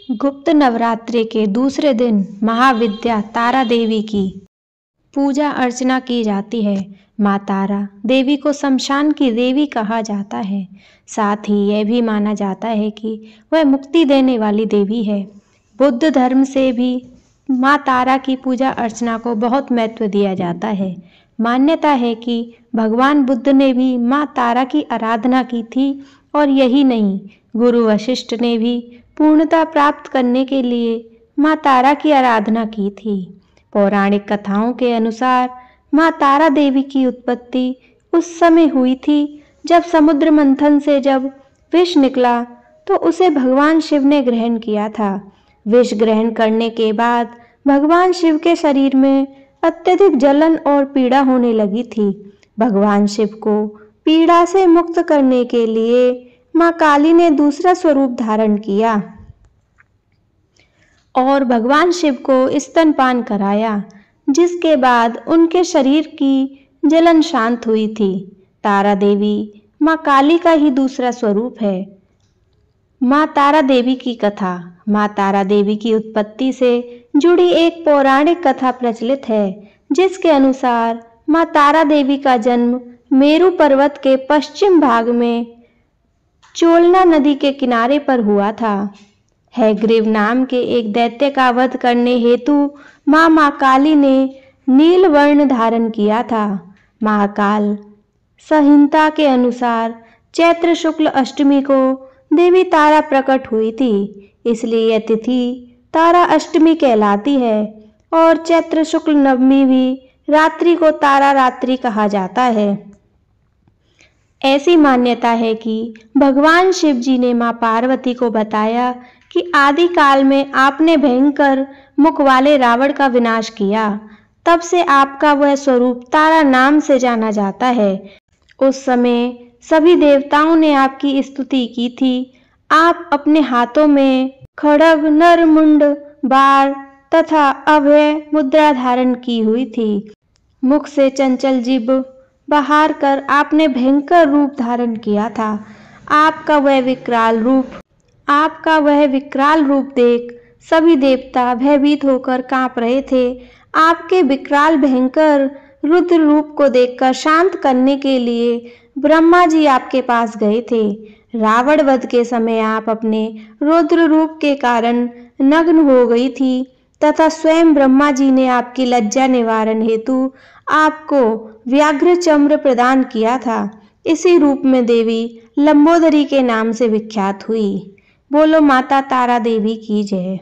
गुप्त नवरात्रि के दूसरे दिन महाविद्या तारा देवी की पूजा अर्चना की जाती है। माँ तारा देवी को शमशान की देवी कहा जाता है। साथ ही यह भी माना जाता है कि वह मुक्ति देने वाली देवी है। बुद्ध धर्म से भी माँ तारा की पूजा अर्चना को बहुत महत्व दिया जाता है। मान्यता है कि भगवान बुद्ध ने भी माँ तारा की आराधना की थी और यही नहीं, गुरु वशिष्ठ ने भी पूर्णता प्राप्त करने के लिए माँ तारा की आराधना की थी। पौराणिक कथाओं के अनुसार माँ तारा देवी की उत्पत्ति उस समय हुई थी जब समुद्र मंथन से जब विष निकला तो उसे भगवान शिव ने ग्रहण किया था। विष ग्रहण करने के बाद भगवान शिव के शरीर में अत्यधिक जलन और पीड़ा होने लगी थी। भगवान शिव को पीड़ा से मुक्त करने के लिए माँ काली ने दूसरा स्वरूप धारण किया और भगवान शिव को स्तनपान कराया, जिसके बाद उनके शरीर की जलन शांत हुई थी। तारा देवी माँ काली का ही दूसरा स्वरूप है। माँ तारा देवी की कथा। माँ तारा देवी की उत्पत्ति से जुड़ी एक पौराणिक कथा प्रचलित है, जिसके अनुसार माँ तारा देवी का जन्म मेरू पर्वत के पश्चिम भाग में चोलना नदी के किनारे पर हुआ था। हैग्रीव नाम के एक दैत्य का वध करने हेतु माँ काली ने नील वर्ण धारण किया था। महाकाल संहिता के अनुसार चैत्र शुक्ल अष्टमी को देवी तारा प्रकट हुई थी, इसलिए यह तिथि तारा अष्टमी कहलाती है और चैत्र शुक्ल नवमी भी रात्रि को तारा रात्रि कहा जाता है। ऐसी मान्यता है कि भगवान शिव जी ने माँ पार्वती को बताया कि आदि काल में आपने भयंकर मुख वाले रावण का विनाश किया, तब से आपका वह स्वरूप तारा नाम से जाना जाता है। उस समय सभी देवताओं ने आपकी स्तुति की थी। आप अपने हाथों में खड्ग, नरमुंड, बाण तथा अभय मुद्रा धारण की हुई थी। मुख से चंचल जीभ बहार कर आपने भयंकर रूप धारण किया था। आपका वह विकराल रूप देख सभी देवता भयभीत होकर कांप रहे थे। आपके विकराल भयंकर रुद्र रूप को देखकर शांत करने के लिए ब्रह्मा जी आपके पास गए थे। रावण वध के समय आप अपने रुद्र रूप के कारण नग्न हो गई थी तथा स्वयं ब्रह्मा जी ने आपकी लज्जा निवारण हेतु आपको व्याघ्र चम्र प्रदान किया था। इसी रूप में देवी लंबोदरी के नाम से विख्यात हुई। बोलो माता तारा देवी की जय।